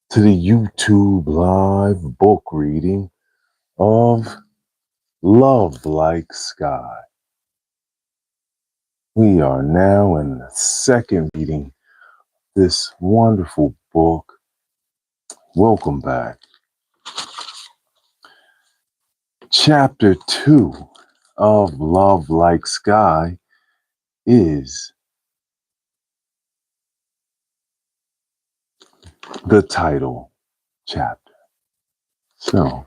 to the YouTube live book reading of Love Like Sky. We are now in the second reading of this wonderful book. Welcome back. Chapter 2 of Love Like Sky is the title chapter. So,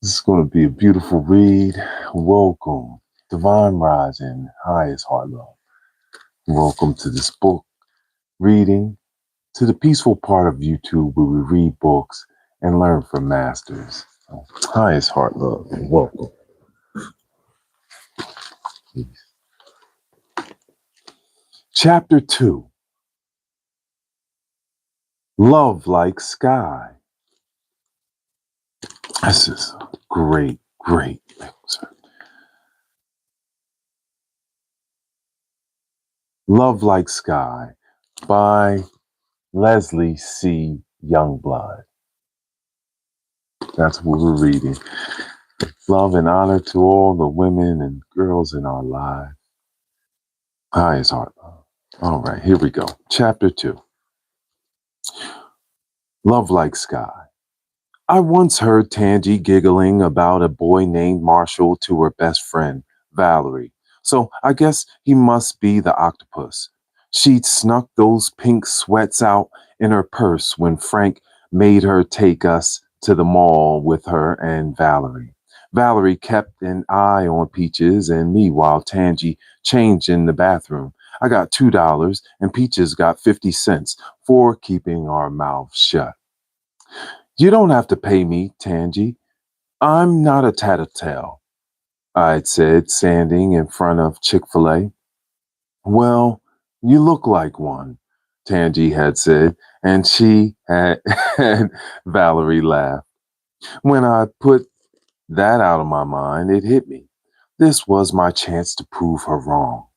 this is going to be a beautiful read. Welcome, Divine Rising, Highest Heart Love. Welcome to this book reading, to the peaceful part of YouTube where we read books and learn from masters. So, highest heart love and welcome. Chapter 2, Love Like Sky. This is a great excerpt. Love Like Sky by Leslie C. Youngblood. That's what we're reading. Love and honor to all the women and girls in our lives. Highest heart love. All right, here we go. Chapter 2. Love Like Sky. I once heard Tangy giggling about a boy named Marshall to her best friend, Valerie. So I guess he must be the octopus. She'd snuck those pink sweats out in her purse when Frank made her take us to the mall with her and Valerie. Valerie kept an eye on Peaches and me while Tangy changed in the bathroom. I got $2 and Peaches got 50 cents for keeping our mouths shut. You don't have to pay me, Tangy. I'm not a tattletale, I'd said, standing in front of Chick-fil-A. Well, you look like one, Tangy had said, and she had and Valerie laughed. When I put that out of my mind, it hit me. This was my chance to prove her wrong.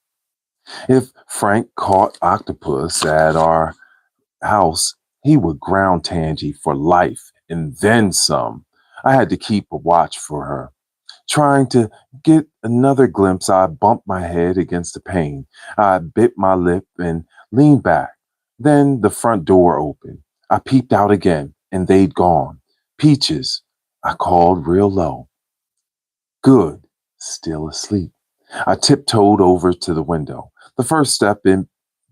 If Frank caught octopus at our house, he would ground Tangy for life and then some. I had to keep a watch for her. Trying to get another glimpse, I bumped my head against the pane. I bit my lip and leaned back. Then the front door opened. I peeped out again, and they'd gone. Peaches, I called real low. Good, still asleep. I tiptoed over to the window. The first step in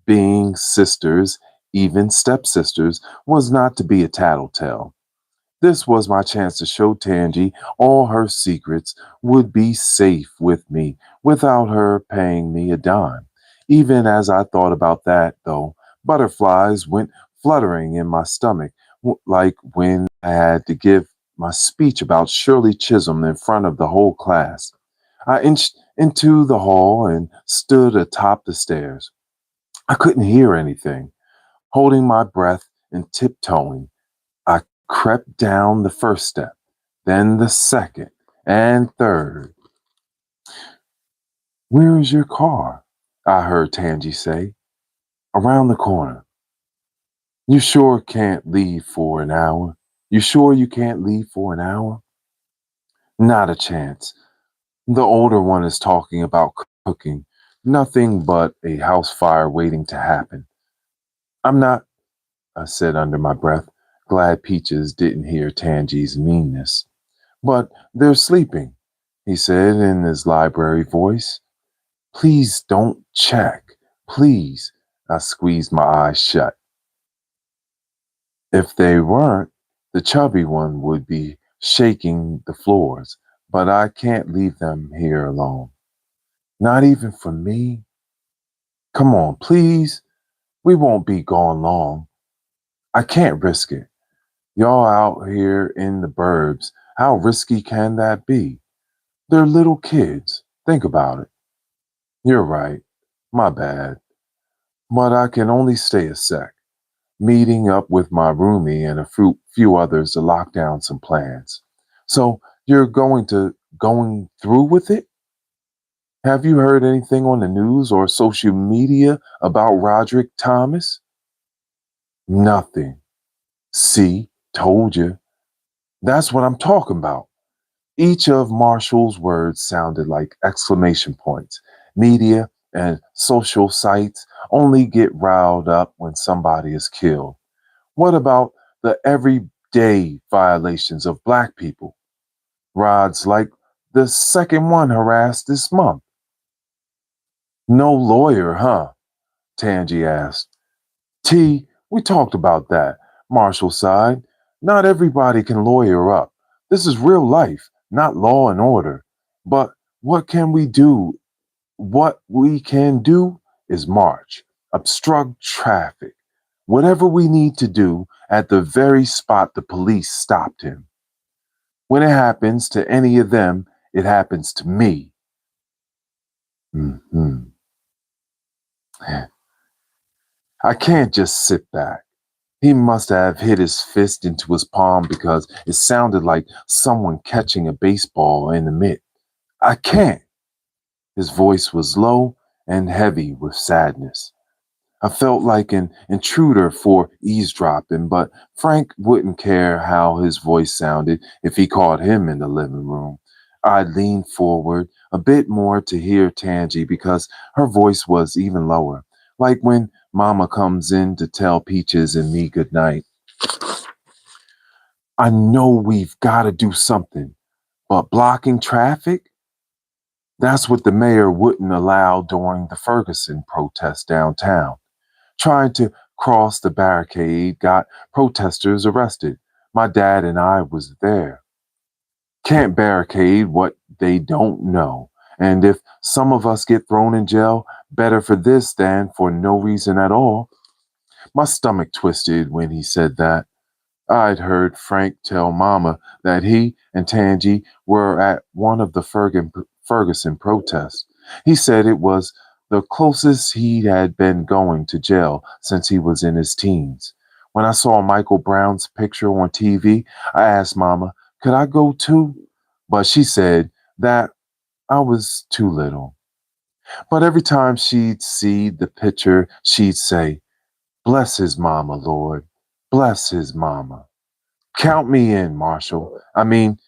being sisters, even stepsisters, was not to be a tattletale. This was my chance to show Tangy all her secrets would be safe with me without her paying me a dime. Even as I thought about that, though, butterflies went fluttering in my stomach, like when I had to give my speech about Shirley Chisholm in front of the whole class. I inched into the hall and stood atop the stairs. I couldn't hear anything. Holding my breath and tiptoeing, I crept down the first step, then the second and third. Where is your car? I heard Tangy say. Around the corner. You sure can't leave for an hour? You sure you can't leave for an hour? Not a chance. The older one is talking about cooking. Nothing but a house fire waiting to happen. I'm not, I said under my breath, glad Peaches didn't hear Tangy's meanness. But they're sleeping, he said in his library voice. Please don't check. Please. I squeezed my eyes shut. If they weren't, the chubby one would be shaking the floors, but I can't leave them here alone. Not even for me. Come on, please. We won't be gone long. I can't risk it. Y'all out here in the burbs, how risky can that be? They're little kids. Think about it. You're right. My bad. But I can only stay a sec. Meeting up with my roomie and a few others to lock down some plans. So you're going through with it? Have you heard anything on the news or social media about Roderick Thomas? Nothing. See, told you. That's what I'm talking about. Each of Marshall's words sounded like exclamation points. Media and social sites only get riled up when somebody is killed. What about the everyday violations of Black people? Rods like the second one harassed this month. No lawyer, huh? Tangi asked. T, we talked about that. Marshall sighed. Not everybody can lawyer up. This is real life, not law and order. But what can we do? What we can do is march, obstruct traffic, whatever we need to do at the very spot the police stopped him. When it happens to any of them, it happens to me. Mhm. I can't just sit back. He must have hit his fist into his palm because it sounded like someone catching a baseball in the mitt. I can't. His voice was low and heavy with sadness. I felt like an intruder for eavesdropping, but Frank wouldn't care how his voice sounded if he caught him in the living room. I leaned forward a bit more to hear Tangi because her voice was even lower, like when Mama comes in to tell Peaches and me good night. I know we've got to do something, but blocking traffic? That's what the mayor wouldn't allow during the Ferguson protest downtown. Trying to cross the barricade got protesters arrested. My dad and I was there. Can't barricade what they don't know. And if some of us get thrown in jail, better for this than for no reason at all. My stomach twisted when he said that. I'd heard Frank tell Mama that he and Tangi were at one of the Ferguson protests. He said it was the closest he had been going to jail since he was in his teens. When I saw Michael Brown's picture on TV, I asked Mama, could I go too? But she said that I was too little. But every time she'd see the picture, she'd say, bless his mama, Lord. Bless his mama. Count me in, Marshall. I mean,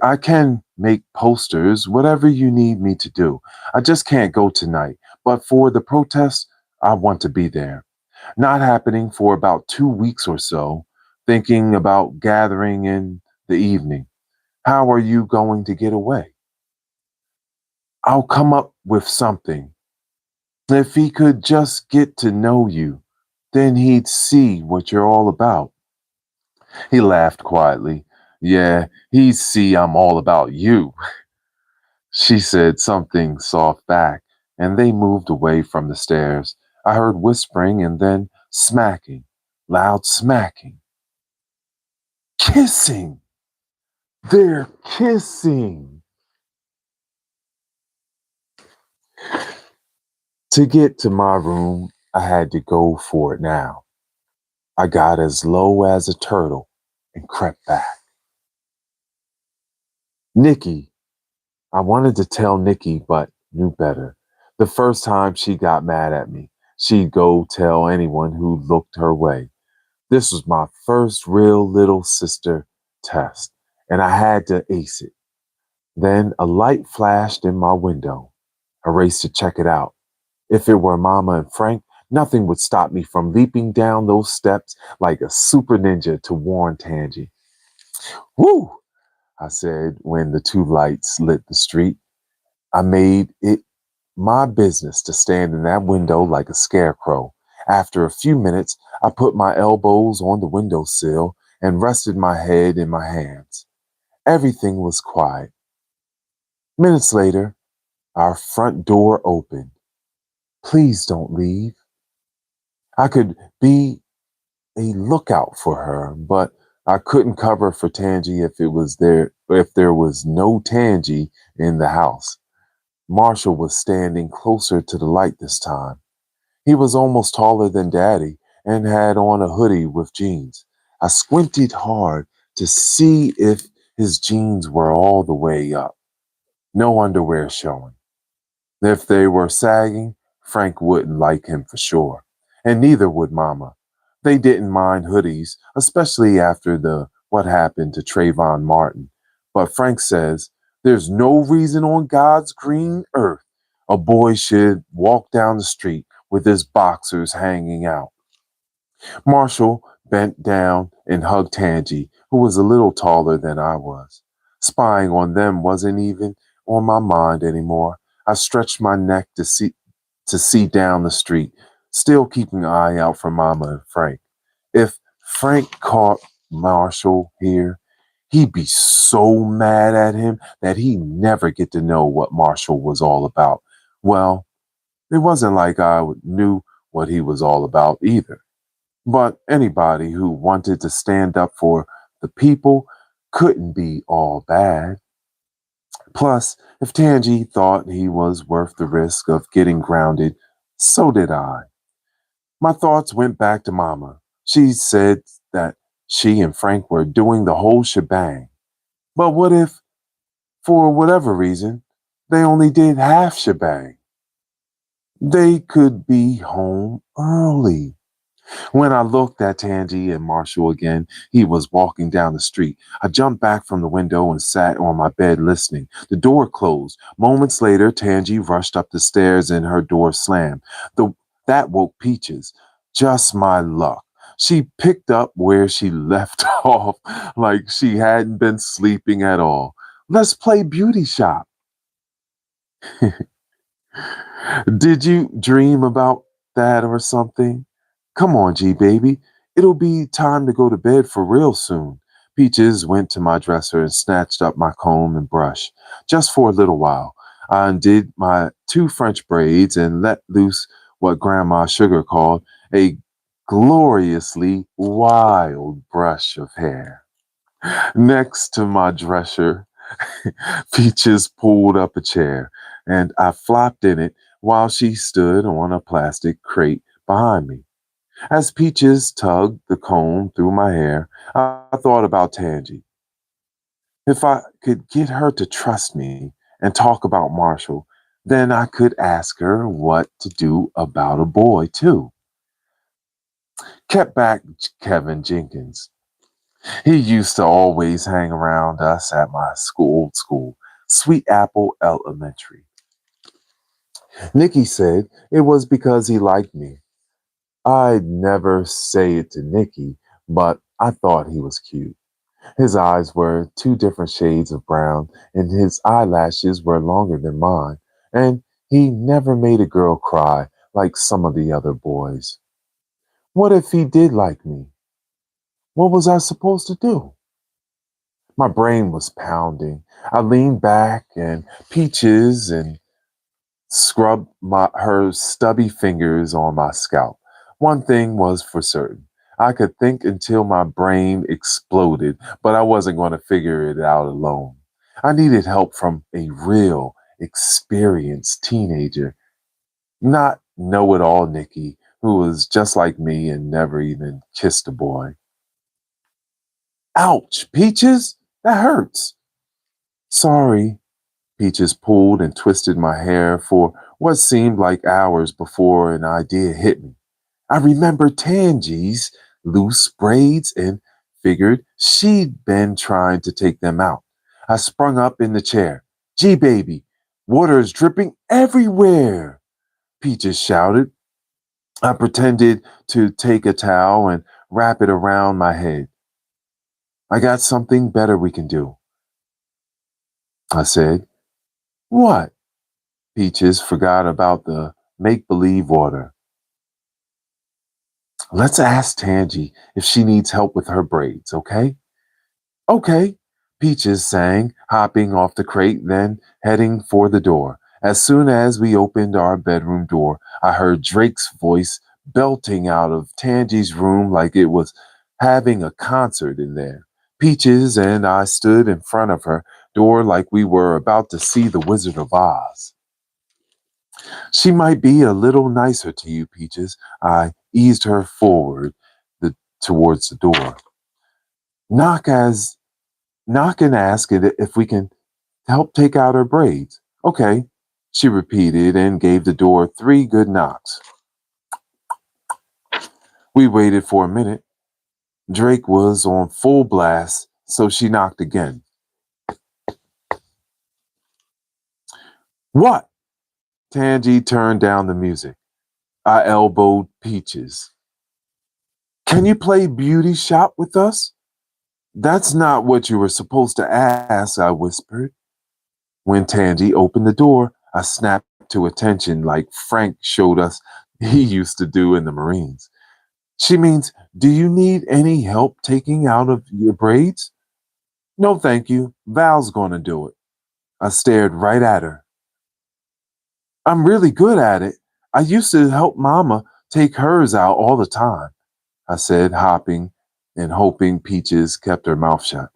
I can make posters, whatever you need me to do. I just can't go tonight. But for the protest, I want to be there. Not happening for about 2 weeks or so, thinking about gathering in the evening. How are you going to get away? I'll come up with something. If he could just get to know you, then he'd see what you're all about. He laughed quietly. Yeah, he'd see I'm all about you. She said something soft back, and they moved away from the stairs. I heard whispering and then smacking, loud smacking. Kissing! They're kissing! To get to my room, I had to go for it now. I got as low as a turtle and crept back. Nikki, I wanted to tell Nikki, but knew better. The first time she got mad at me, she'd go tell anyone who looked her way. This was my first real little sister test, and I had to ace it. Then a light flashed in my window. I raced to check it out. If it were Mama and Frank, nothing would stop me from leaping down those steps like a super ninja to warn Tangi. Woo! I said when the two lights lit the street. I made it my business to stand in that window like a scarecrow. After a few minutes, I put my elbows on the windowsill and rested my head in my hands. Everything was quiet. Minutes later, our front door opened. Please don't leave. I could be a lookout for her, but I couldn't cover for Tangi if there was no Tangi in the house. Marshall was standing closer to the light this time. He was almost taller than Daddy and had on a hoodie with jeans. I squinted hard to see if his jeans were all the way up. No underwear showing. If they were sagging, Frank wouldn't like him for sure. And neither would Mama. They didn't mind hoodies, especially after the what happened to Trayvon Martin. But Frank says there's no reason on God's green earth a boy should walk down the street with his boxers hanging out. Marshall bent down and hugged Tangi, who was a little taller than I was. Spying on them wasn't even on my mind anymore. I stretched my neck to see down the street, still keeping an eye out for Mama and Frank. If Frank caught Marshall here, he'd be so mad at him that he'd never get to know what Marshall was all about. Well, it wasn't like I knew what he was all about either. But anybody who wanted to stand up for the people couldn't be all bad. Plus, if Tangi thought he was worth the risk of getting grounded, so did I. My thoughts went back to Mama. She said that she and Frank were doing the whole shebang. But what if, for whatever reason, they only did half shebang? They could be home early. When I looked at Tangi and Marshall again, he was walking down the street. I jumped back from the window and sat on my bed listening. The door closed. Moments later, Tangi rushed up the stairs and her door slammed. That woke Peaches. Just my luck. She picked up where she left off like she hadn't been sleeping at all. Let's play beauty shop. Did you dream about that or something? Come on, G baby. It'll be time to go to bed for real soon. Peaches went to my dresser and snatched up my comb and brush. Just for a little while, I undid my two French braids and let loose what Grandma Sugar called a gloriously wild brush of hair. Next to my dresser, Peaches pulled up a chair, and I flopped in it while she stood on a plastic crate behind me. As Peaches tugged the comb through my hair, I thought about Tangi. If I could get her to trust me and talk about Marshall, then I could ask her what to do about a boy, too. Kept back Kevin Jenkins. He used to always hang around us at my school, Sweet Apple Elementary. Nikki said it was because he liked me. I'd never say it to Nikki, but I thought he was cute. His eyes were two different shades of brown, and his eyelashes were longer than mine, and he never made a girl cry like some of the other boys. What if he did like me? What was I supposed to do? My brain was pounding. I leaned back and Peaches and scrubbed her stubby fingers on my scalp. One thing was for certain. I could think until my brain exploded, but I wasn't going to figure it out alone. I needed help from a real, experienced teenager, not know-it-all Nikki, who was just like me and never even kissed a boy. Ouch, Peaches! That hurts. Sorry. Peaches pulled and twisted my hair for what seemed like hours before an idea hit me. I remembered Tangi's loose braids and figured she'd been trying to take them out. I sprung up in the chair. Gee, baby, water is dripping everywhere, Peaches shouted. I pretended to take a towel and wrap it around my head. I got something better we can do, I said. What? Peaches forgot about the make-believe water. Let's ask Tangi if she needs help with her braids, okay? Okay, Peaches sang, hopping off the crate, then heading for the door. As soon as we opened our bedroom door, I heard Drake's voice belting out of Tangi's room like it was having a concert in there. Peaches and I stood in front of her door like we were about to see the Wizard of Oz. She might be a little nicer to you, Peaches. I eased her forward towards the door. Knock as Knock and ask it if we can help take out her braids. Okay, she repeated and gave the door three good knocks. We waited for a minute. Drake was on full blast, so she knocked again. What? Tangy turned down the music. I elbowed Peaches. Can you play beauty shop with us? That's not what you were supposed to ask, I whispered. When Tangy opened the door, I snapped to attention like Frank showed us he used to do in the Marines. She means, do you need any help taking out of your braids? No, thank you. Val's gonna do it. I stared right at her. I'm really good at it. I used to help Mama take hers out all the time, I said, hopping and hoping Peaches kept her mouth shut.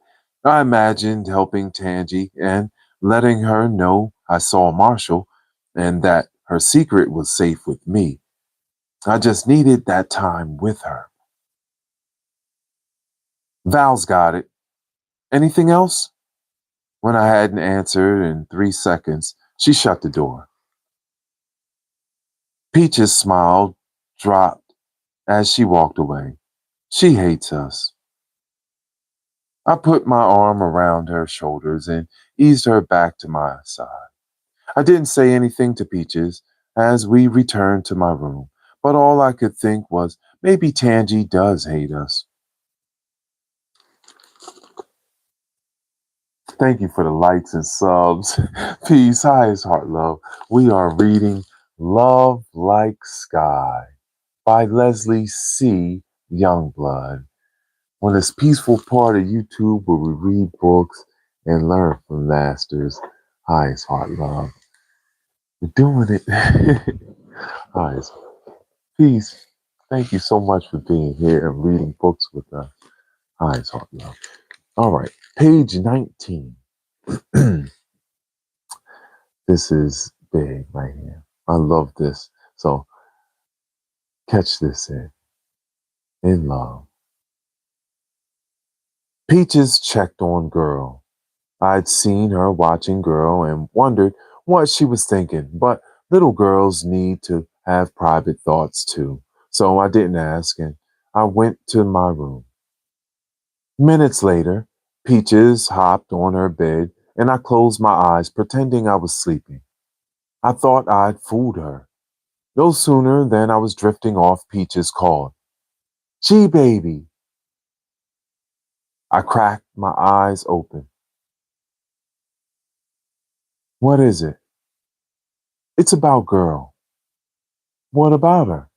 I imagined helping Tangy and letting her know I saw Marshall and that her secret was safe with me. I just needed that time with her. Val's got it. Anything else? When I hadn't answered in 3 seconds, she shut the door. Peaches smiled, dropped as she walked away. She hates us. I put my arm around her shoulders and eased her back to my side. I didn't say anything to Peaches as we returned to my room, but all I could think was maybe Tangy does hate us. Thank you for the likes and subs. Peace, highest heart, love. We are reading Love Like Sky by Leslie C. Youngblood. On this peaceful part of YouTube where we read books and learn from masters. Highest heart, love. We're doing it. Highest peace. Thank you so much for being here and reading books with us. Highest heart, love. All right, page 19. This is big right here. I love this. So catch this in love. Peaches checked on Girl. I'd seen her watching Girl and wondered what she was thinking, but little girls need to have private thoughts too. So I didn't ask and I went to my room. Minutes later, Peaches hopped on her bed and I closed my eyes pretending I was sleeping. I thought I'd fooled her. No sooner than I was drifting off, Peaches called, Gee, baby. I cracked my eyes open. What is it? It's about Girl. What about her?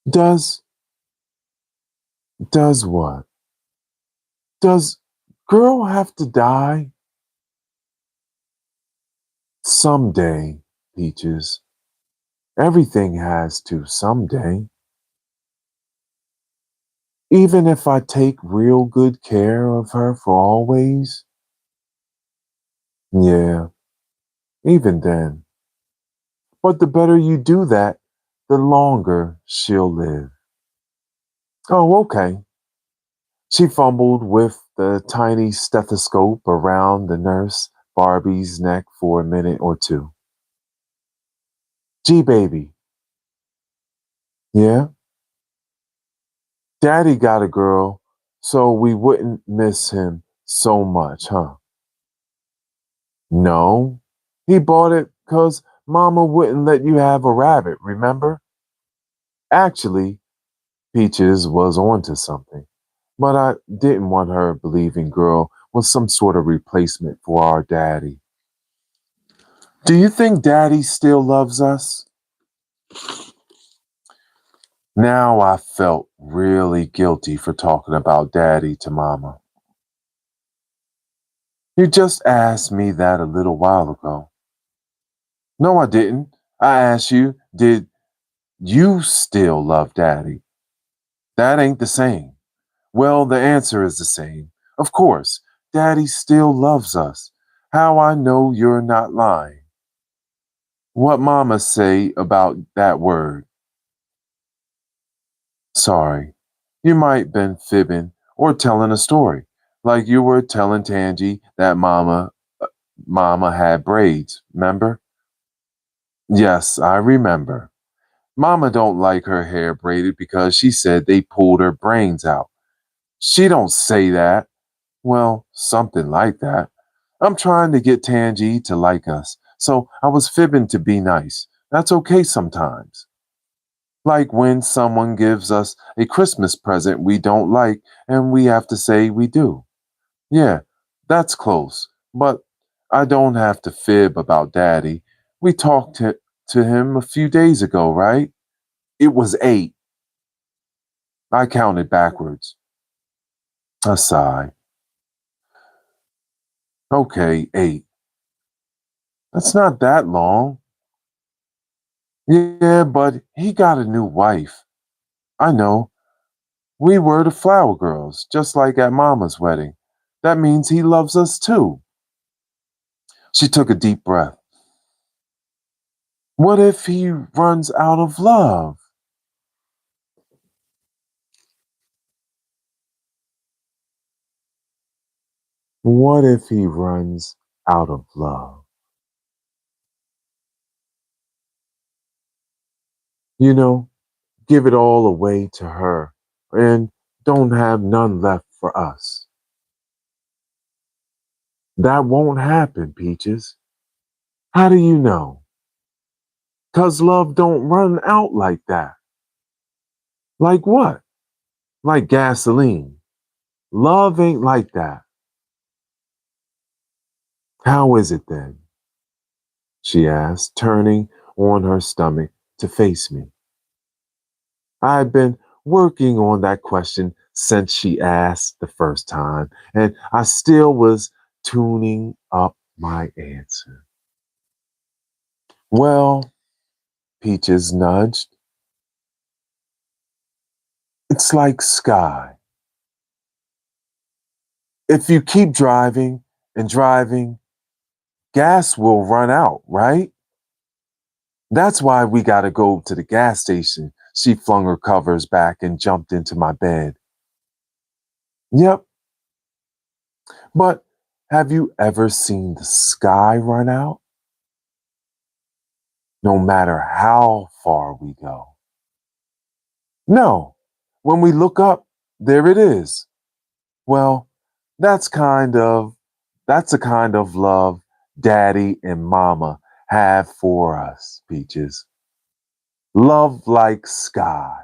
Does what? Does Girl have to die? Someday, Peaches. Everything has to someday. Even if I take real good care of her for always? Yeah, even then. But the better you do that, the longer she'll live. Oh, okay. She fumbled with the tiny stethoscope around the nurse Barbie's neck for a minute or two. Gee, baby. Yeah? Daddy got a girl, so we wouldn't miss him so much, huh? No. He bought it 'cause Mama wouldn't let you have a rabbit, remember? Actually, Peaches was onto something, but I didn't want her believing Girl was some sort of replacement for our daddy. Do you think Daddy still loves us? Now I felt really guilty for talking about Daddy to Mama. You just asked me that a little while ago. No, I didn't. I asked you, did you still love Daddy? That ain't the same. Well, the answer is the same. Of course, Daddy still loves us. How I know you're not lying. What Mama say about that word? Sorry. You might been fibbing or telling a story, like you were telling Tangy that Mama had braids, remember? Yes, I remember. Mama don't like her hair braided because she said they pulled her brains out. She don't say that. Well, something like that. I'm trying to get Tangi to like us, so I was fibbing to be nice. That's okay sometimes. Like when someone gives us a Christmas present we don't like and we have to say we do. Yeah, that's close. But I don't have to fib about Daddy. We talked to him a few days ago, right? It was 8. I counted backwards. A sigh. Okay, 8. That's not that long. Yeah, but he got a new wife. I know. We were the flower girls, just like at Mama's wedding. That means he loves us too. She took a deep breath. What if he runs out of love? What if he runs out of love? You know, give it all away to her and don't have none left for us. That won't happen, Peaches. How do you know? 'Cause love don't run out like that. Like what? Like gasoline. Love ain't like that. How is it then? She asked, turning on her stomach to face me. I had been working on that question since she asked the first time, and I still was tuning up my answer. Well, Peaches nudged, it's like sky. If you keep driving and driving, gas will run out, right? That's why we gotta go to the gas station. She flung her covers back and jumped into my bed. Yep, but have you ever seen the sky run out? No matter how far we go. No, when we look up, there it is. Well, that's kind of that's the kind of love Daddy and Mama have for us, Peaches. Love like sky.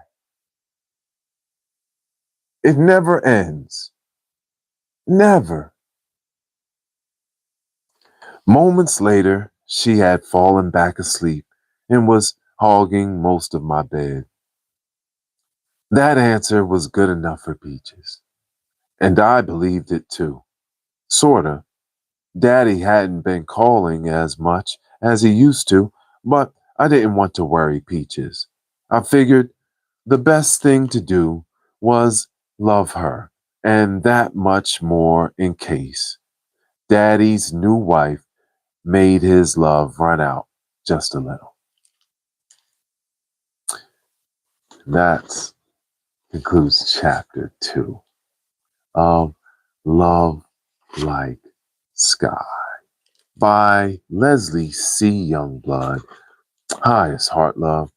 It never ends. Never. Moments later, she had fallen back asleep and was hogging most of my bed. That answer was good enough for Peaches, and I believed it too. Sorta. Daddy hadn't been calling as much as he used to, but I didn't want to worry Peaches. I figured the best thing to do was love her, and that much more in case Daddy's new wife made his love run out just a little. That concludes chapter 2 of Love Like Sky by Leslie C. Youngblood. Hi, it's Heart Love.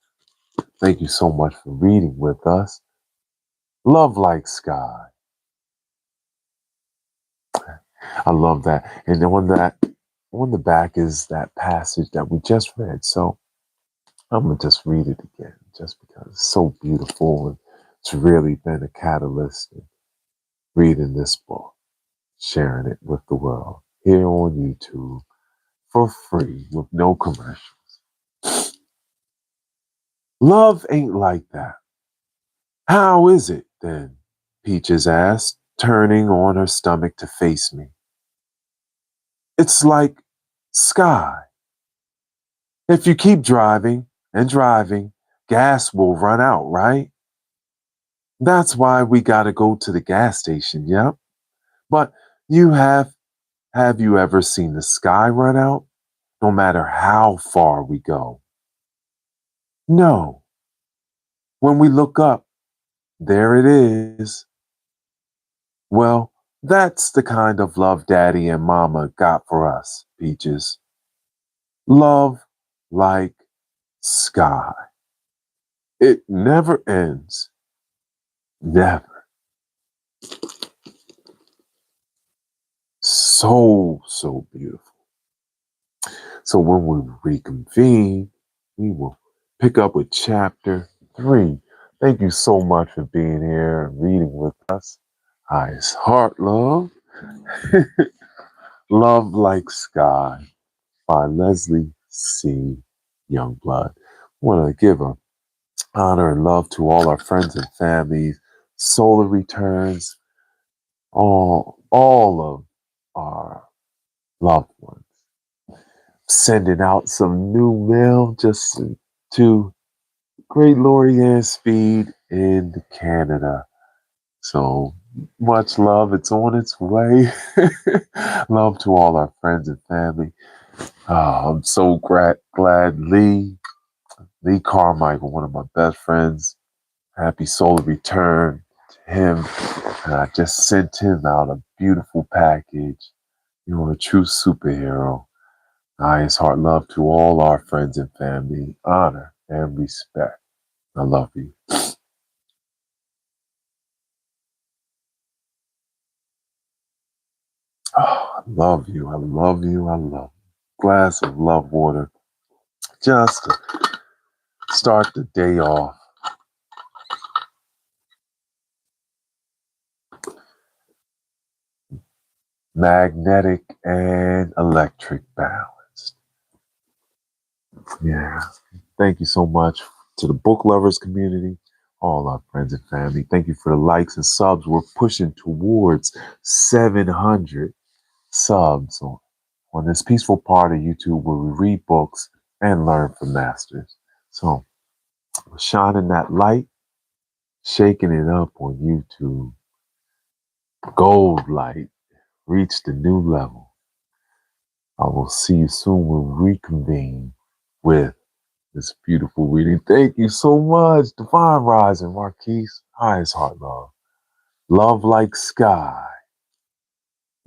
Thank you so much for reading with us. Love Like Sky. I love that. And then on the back is that passage that we just read. So I'm gonna just read it again, just because it's so beautiful and it's really been a catalyst in reading this book, sharing it with the world here on YouTube for free with no commercials. Love ain't like that. How is it then? Peaches asked, turning on her stomach to face me. It's like sky. If you keep driving and driving, gas will run out, right? That's why we gotta go to the gas station, yep. But you have you ever seen the sky run out? No matter how far we go. No. When we look up, there it is. Well, that's the kind of love Daddy and Mama got for us, Peaches. Love like sky. It never ends. Never. So beautiful. So when we reconvene, we will pick up with chapter 3. Thank you so much for being here and reading with us. I's Heart Love. Love Like Sky by Leslie C. Youngblood. I want to give a honor and love to all our friends and families, solar returns, all of our loved ones. Sending out some new mail just to Great Lorianne Speed in Canada. So much love. It's on its way. Love to all our friends and family. I'm so glad Lee Carmichael, one of my best friends. Happy solar return to him. And I just sent him out a beautiful package. You're a true superhero. Highest heart love to all our friends and family. Honor and respect. I love you. Oh, I love you. I love you. I love you. Glass of love water. Just to start the day off. Magnetic and electric balance. Yeah. Thank you so much to the book lovers community, all our friends and family. Thank you for the likes and subs. We're pushing towards 700 subs on this peaceful part of YouTube where we read books and learn from masters. So we're shining that light, shaking it up on YouTube. Gold light reached a new level. I will see you soon. We'll reconvene with this beautiful reading. Thank you so much. Divine Rising, Marquise. Highest heart love. Love like sky.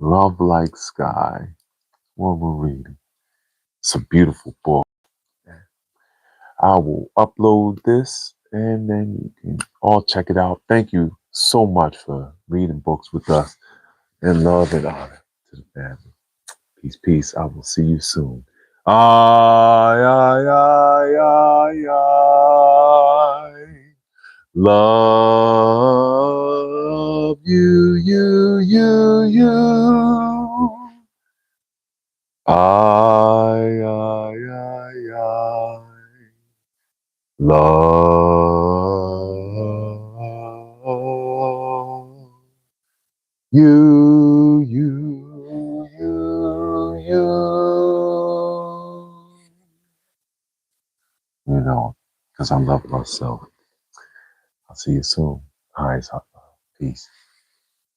Love like sky. What we're reading. It's a beautiful book. I will upload this and then you can all check it out. Thank you so much for reading books with us. And love and honor to the family. Peace, peace. I will see you soon. I love you, you. I love you. You know, because I love myself. I'll see you soon. Highest heart love. Peace.